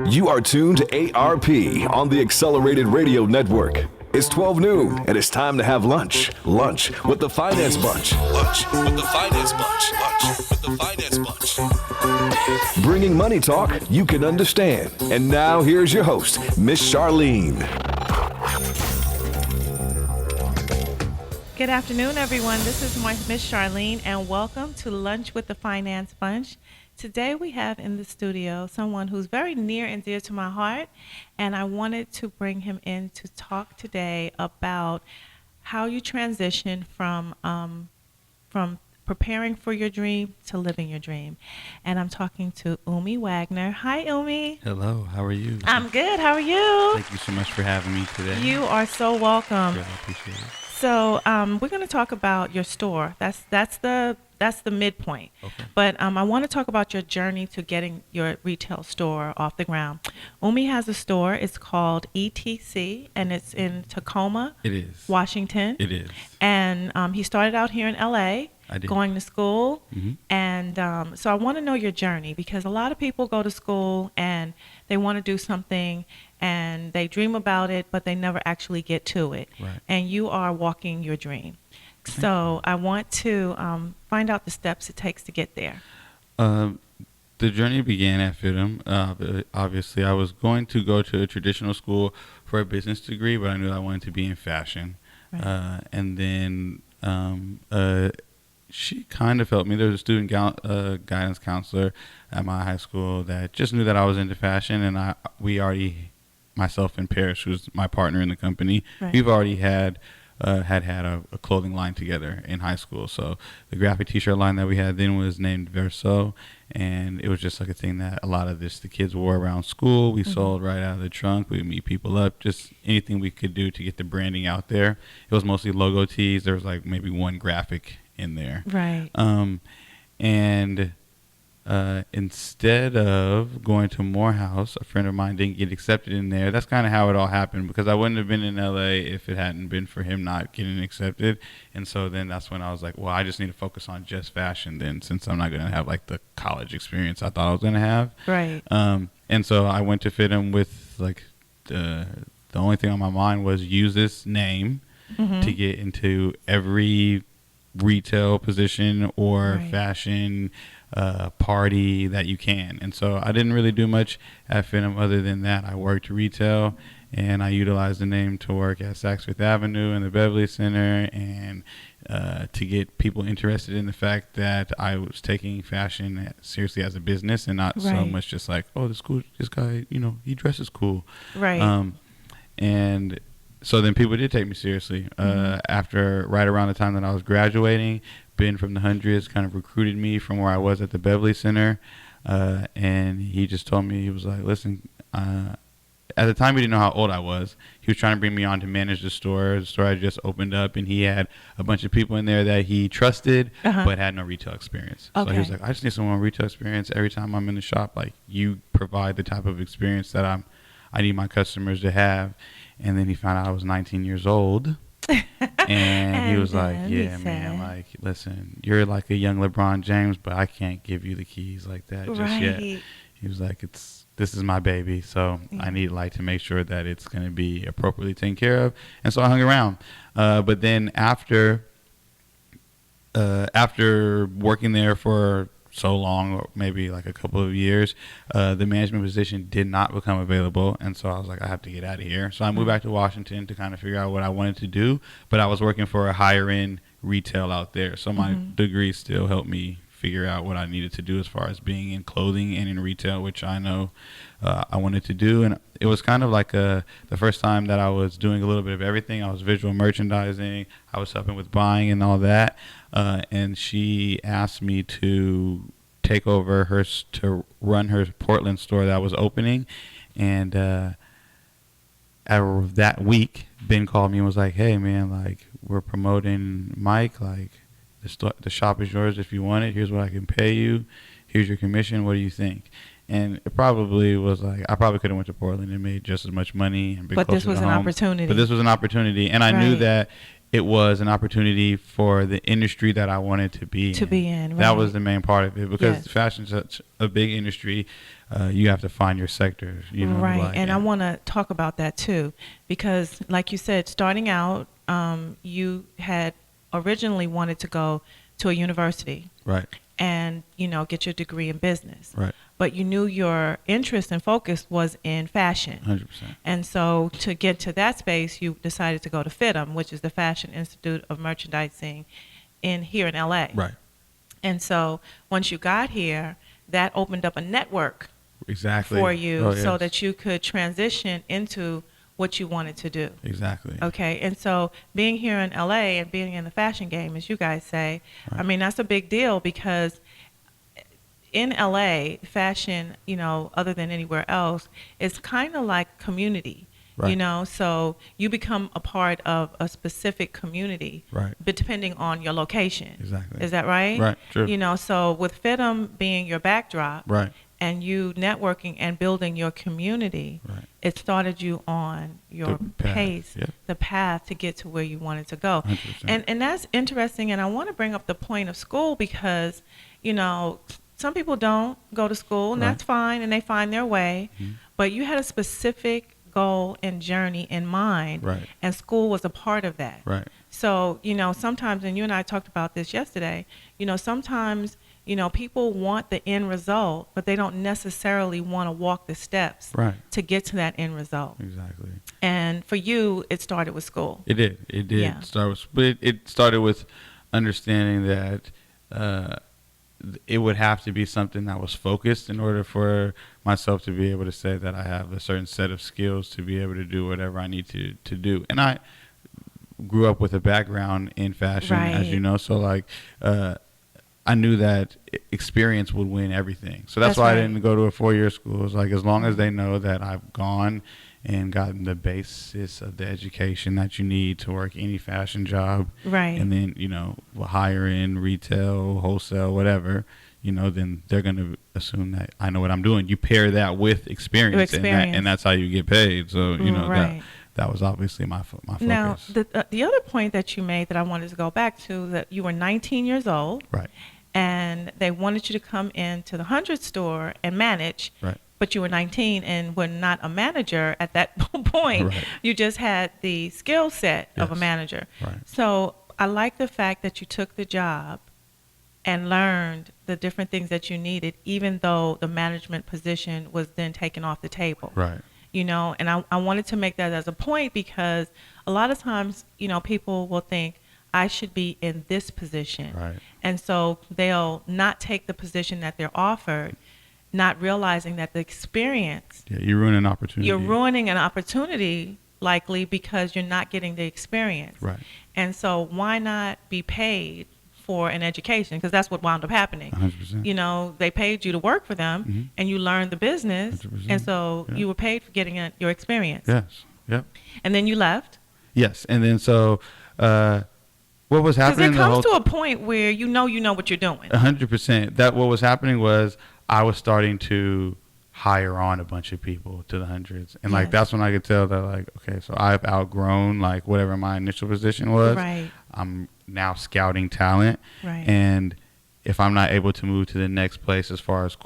You are tuned to ARP on the Accelerated Radio Network. It's 12 noon, and it's time to have lunch. Lunch with the Finance Bunch. Lunch with the Finance Bunch. Lunch with the Finance Bunch. Bringing money talk you can understand. And now here's your host, Miss Charline. Good afternoon, everyone. This is Miss Charline, and welcome to Lunch with the Finance Bunch. Today we have in the studio someone who's very near and dear to my heart, and I wanted to bring him in to talk today about how you transition from preparing for your dream to living your dream. And I'm talking to Umi Wagoner. Hi, Umi. Hello. How are you? I'm good. How are you? Thank you so much for having me today. You are so welcome. Yeah, I appreciate it. So we're going to talk about your store. That's the midpoint. Okay. But I want to talk about your journey to getting your retail store off the ground. Umi has a store. It's called ETC, and it's in Tacoma, It is. Washington. It is. And he started out here in LA, I did. going to school. Mm-hmm. And so I want to know your journey, because a lot of people go to school and they want to do something and they dream about it, but they never actually get to it. Right. And you are walking your dream. So I want to find out the steps it takes to get there. The journey began at FITM. Obviously, I was going to go to a traditional school for a business degree, but I knew I wanted to be in fashion. Right. And then she kind of helped me. There was a student guidance counselor at my high school that just knew that I was into fashion, and myself and Paris, who's my partner in the company, Right. we've already had a clothing line together in high school. So the graphic t-shirt line that we had then was named Verso, and it was just like a thing that a lot of the kids wore around school. We sold right out of the trunk. We would meet people up, just anything we could do to get the branding out there. It was mostly logo tees. There was like maybe one graphic in there. Right. And instead of going to Morehouse, a friend of mine didn't get accepted in there. That's kind of how it all happened, because I wouldn't have been in LA if it hadn't been for him not getting accepted. And so then that's when I was like, well, I just need to focus on just fashion then, since I'm not going to have like the college experience I thought I was going to have. Right. And so I went to FITM with like the only thing on my mind was use this name to get into every retail position or Right. fashion party that you can. And so I didn't really do much at FITM other than that. I worked retail, and I utilized the name to work at Saks Fifth Avenue and the Beverly Center, and to get people interested in the fact that I was taking fashion seriously as a business, and not so Right. much just like, oh, this guy, he dresses cool. Right. And so then people did take me seriously. After right around the time that I was graduating, Ben from the Hundreds kind of recruited me from where I was at the Beverly Center, and he just told me, he was like, listen, at the time he didn't know how old I was. He was trying to bring me on to manage the store. The store had just opened up, and he had a bunch of people in there that he trusted but had no retail experience. So he was like, I just need someone with retail experience. Every time I'm in the shop, like, you provide the type of experience that I need my customers to have. And then he found out I was 19 years old. And he was like, yeah, man, like, listen, you're like a young LeBron James, but I can't give you the keys like that just yet. He was like, this is my baby, so I need like to make sure that it's going to be appropriately taken care of. And so I hung around. But then after working there for so long, or maybe like a couple of years, the management position did not become available, and so I was like, I have to get out of here. So I moved back to Washington to kind of figure out what I wanted to do, but I was working for a higher end retail out there, so my degree still helped me figure out what I needed to do as far as being in clothing and in retail, which I know I wanted to do. And it was kind of like the first time that I was doing a little bit of everything. I was visual merchandising, I was helping with buying and all that, and she asked me to take over to run her Portland store that was opening. And that week, Ben called me and was like, hey man, like, we're promoting Mike, like, the shop is yours if you want it. Here's what I can pay you. Here's your commission. What do you think? And it probably was like, I probably could have went to Portland and made just as much money and been But closer this was to an home. opportunity. But this was an opportunity, and I knew Right. that it was an opportunity for the industry that I wanted to be in. Right. That was the main part of it, because Yes. fashion's such a big industry. You have to find your sector, you know. Right, like, and I want to talk about that too, because like you said, starting out, you had originally wanted to go to a university right, and, you know, get your degree in business. right, But you knew your interest and focus was in fashion. 100%. And so to get to that space, you decided to go to FITM, which is the Fashion Institute of Merchandising here in LA. Right, And so once you got here, that opened up a network exactly. for you, Oh, so yes. that you could transition into what you wanted to do. Exactly. Okay, and so being here in LA and being in the fashion game, as you guys say, Right. I mean, that's a big deal, because in LA, fashion, you know, other than anywhere else, is kind of like community. You Right. know, so you become a part of a specific community, Right. but depending on your location. Exactly. Is that right? Right, true. You know, so with FITM being your backdrop, Right, and you networking and building your community, right. it started you on your The path, pace, yeah. the path to get to where you wanted to go. 100%. And that's interesting, and I want to bring up the point of school, because, you know, some people don't go to school, and Right. that's fine, and they find their way, Mhm. but you had a specific goal and journey in mind, Right. and school was a part of that. Right. So, you know, sometimes, and you and I talked about this yesterday, you know, sometimes, you know, people want the end result, but they don't necessarily want to walk the steps Right. to get to that end result. Exactly. And for you, it started with school. It did. It did Yeah. start with, but it started with understanding that it would have to be something that was focused in order for myself to be able to say that I have a certain set of skills to be able to do whatever I need to do. And I grew up with a background in fashion, as you Right. know, so like I knew that experience would win everything. So that's why right. I didn't go to a 4-year school. It was like, as long as they know that I've gone and gotten the basis of the education that you need to work any fashion job, Right. and then, you know, higher end, retail, wholesale, whatever, you know, then they're going to assume that I know what I'm doing. You pair that with experience, Experience. And that's how you get paid. So, you know, Right. that was obviously my focus. Now, the other point that you made that I wanted to go back to, that you were 19 years old, Right, and they wanted you to come into the 100 store and manage, right, but you were 19 and were not a manager at that point. Right. You just had the skill set of a Yes. manager. right, So I like the fact that you took the job and learned the different things that you needed, even though the management position was then taken off the table. right, You know, and I wanted to make that as a point, because a lot of times, you know, people will think, I should be in this position. right, And so they'll not take the position that they're offered, not realizing that the experience, yeah, you ruin an opportunity. you're ruining an opportunity likely because you're not getting the experience. Right, And so why not be paid for an education? Because that's what wound up happening. 100%. You know, they paid you to work for them, Mhm. and you learned the business, 100%, and so yeah. you were paid for getting your experience. Yes, yep, And then you left. yes, and then so what was Because happening? it comes to a point where you know what you're doing. 100%. That what was happening was I was starting to hire on a bunch of people to the hundreds, and like Yes. that's when I could tell that, like, okay, so I've outgrown like whatever my initial position was. Right. I'm now scouting talent, Right. and if I'm not able to move to the next place as far as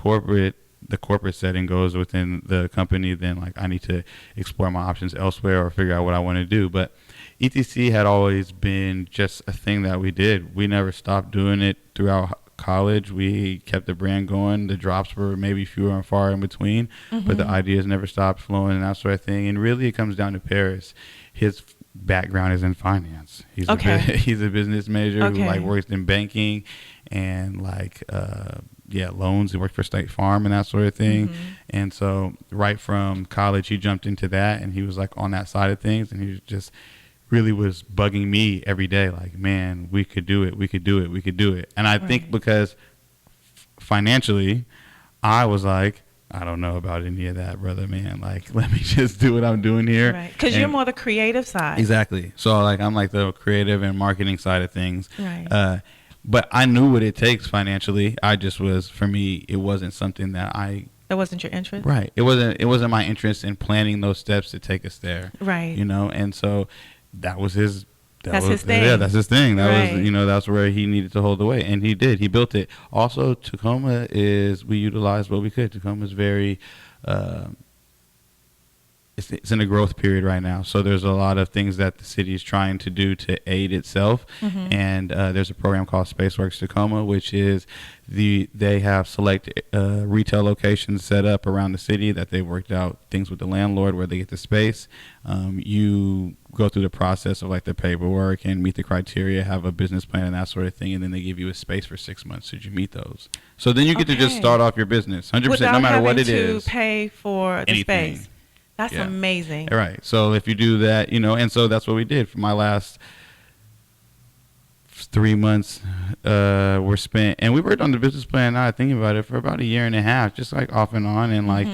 the corporate setting goes within the company, then like I need to explore my options elsewhere or figure out what I want to do. But ETC had always been just a thing that we did. We never stopped doing it throughout college. We kept the brand going. The drops were maybe fewer and far in between, but the ideas never stopped flowing and that sort of thing. And really it comes down to Paris. His background is in finance. He's Okay. he's a business major who Okay. like works in banking and like loans. He worked for State Farm and that sort of thing. And so right from college he jumped into that, and he was like on that side of things, and he was just really was bugging me every day, like, man, we could do it, we could do it, we could do it. And I think Right. because financially I was like, I don't know about any of that, brother, man. Like, let me just do what I'm doing here. Right. Because you're And- more the creative side. Exactly. So like I'm like the creative and marketing side of things. Right. But I knew what it takes financially. I just was, for me, it wasn't something that That wasn't your interest? right. It wasn't my interest in planning those steps to take us there. Right. You know, and so that was his That's his thing. Yeah, that's his thing. That Right. was, that's where he needed to hold the weight, and he did. He built it. Also, Tacoma we utilized what we could. Tacoma is very, it's in a growth period right now. So there's a lot of things that the city is trying to do to aid itself. Mm-hmm. And there's a program called Spaceworks Tacoma, which is they have select retail locations set up around the city that they worked out things with the landlord where they get the space. You go through the process of like the paperwork and meet the criteria, have a business plan and that sort of thing, and then they give you a space for 6 months. Should you meet those? So then you get to just start off your business 100%, no matter what it is. Without having to pay for the Anything. space. That's amazing. Right. So if you do that, and so that's what we did for my last 3 months were spent, and we worked on the business plan, now thinking about it, for about a year and a half, just like off and on, and like,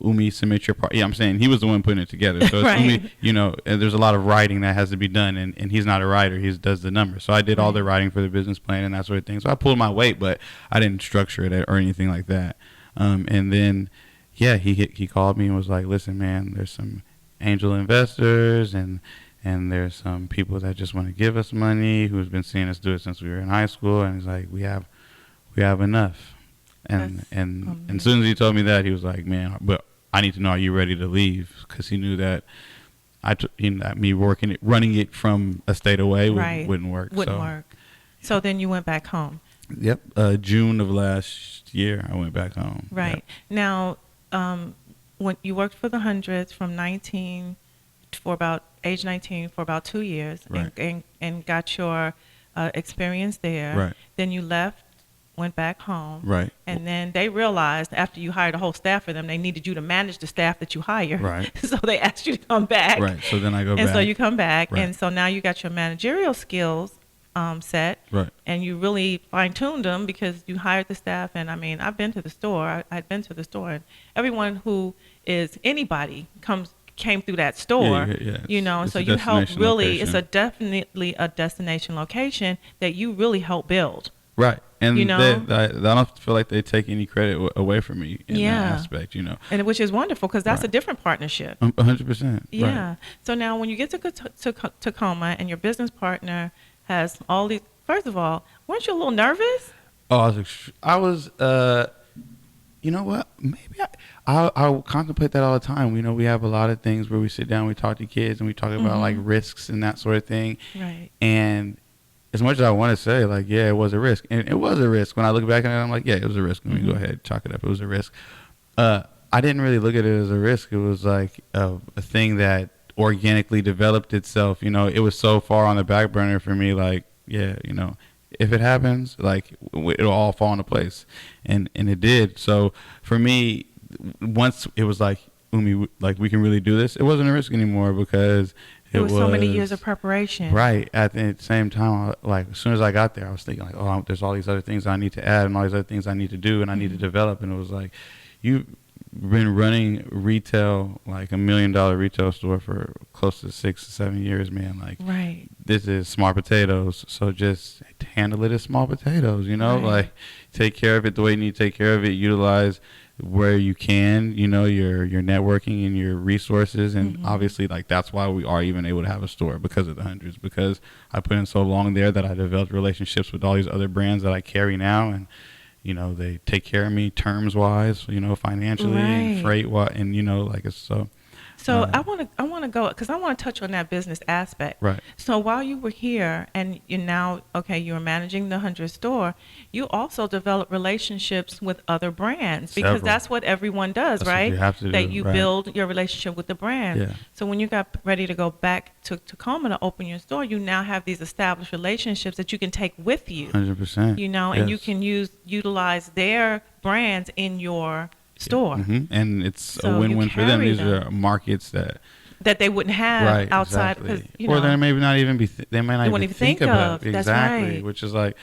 Umi, submit your part. Yeah, I'm saying he was the one putting it together. So it's Right. Umi, and there's a lot of writing that has to be done, and he's not a writer, he does the numbers. So I did all the writing for the business plan and that sort of thing. So I pulled my weight, but I didn't structure it or anything like that. And then, yeah, he called me and was like, listen, man, there's some angel investors and there's some people that just want to give us money who's been seeing us do it since we were in high school. And he's like, we have enough. And as soon as he told me that, he was like, man, but I need to know, are you ready to leave? Because he knew that me running it from a state away wouldn't work. Wouldn't work. So then you went back home. Yep. June of last year, I went back home. Right. Yep. Now, when you worked for the hundreds from age 19 for about 2 years, right. and got your experience there. Right. Then you left, went back home. Right. And then they realized after you hired a whole staff for them, they needed you to manage the staff that you hired. Right. So they asked you to come back. Right. So then I go back. And so you come back, Right. and so now you got your managerial skills set. Right. And you really fine-tuned them because you hired the staff. And I mean, I've been to the store. I'd been to the store, and everyone who is anybody came through that store. Yeah. And so you help really. It's definitely a destination location that you really help build. Right. And I don't feel like they take any credit away from me in that aspect, And which is wonderful because that's a different partnership. 100%. Yeah. Right. So now when you get to Tacoma and your business partner has all these, first of all, weren't you a little nervous? Oh, I was you know what? Maybe I contemplate that all the time. We have a lot of things where we sit down, we talk to kids, and we talk about like risks and that sort of thing. Right. And as much as I want to say, like, yeah, it was a risk. And it was a risk. When I look back at it, I'm like, yeah, it was a risk. Let me go ahead, chalk it up. It was a risk. I didn't really look at it as a risk. It was like a thing that organically developed itself. It was so far on the back burner for me, like, yeah, if it happens, like, it'll all fall into place. And it did. So for me, once it was like, Umi, like, we can really do this, it wasn't a risk anymore because it was so many years of preparation. Right. At the same time, like, as soon as I got there, I was thinking, like, oh, there's all these other things I need to add and all these other things I need to do and I need to develop. And it was like, you've been running retail, like $1 million retail store for close to 6 to 7 years, man. Like, right. This is small potatoes. So just handle it as small potatoes, Right. Like, take care of it the way you need to take care of it. Utilize where you can, your networking and your resources. And obviously, like, that's why we are even able to have a store, because of the hundreds, because I put in so long there that I developed relationships with all these other brands that I carry now. And, they take care of me terms wise, financially and freight wise, and, like, it's so. So I want to go, because I want to touch on that business aspect. Right. So while you were here and you're now, you're managing the 100 store, you also develop relationships with other brands, because that's what everyone does, that's right? What you have to that do, you right. build your relationship with the brand. Yeah. So when you got ready to go back to Tacoma to open your store, you now have these established relationships that you can take with you. 100%. And you can utilize their brands in your store. And it's a win-win for them. These are markets that they wouldn't have outside, exactly. Or they may not even be they might not even think about exactly. That's right. Which is like,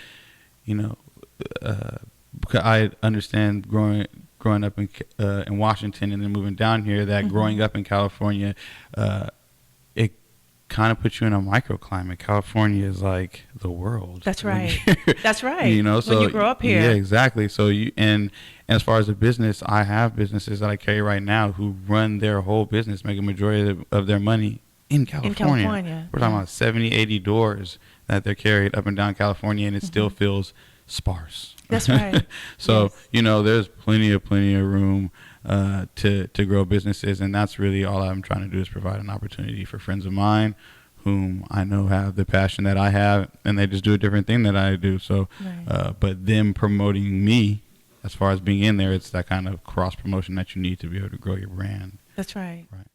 I understand growing up in Washington and then moving down here, that growing up in California, it kind of puts you in a microclimate. California is like the world. That's right. That's right. So when you grow up here. Yeah, exactly. So and as far as the business, I have businesses that I carry right now who run their whole business, make a majority of their money in California. California. We're talking about 70, 80 doors that they're carried up and down California, and it still feels sparse. That's right. So, Yes. you know, there's plenty of room to grow businesses, and that's really all I'm trying to do is provide an opportunity for friends of mine whom I know have the passion that I have, and they just do a different thing that I do. So, Right. but them promoting me, as far as being in there, it's that kind of cross promotion that you need to be able to grow your brand. That's right. Right.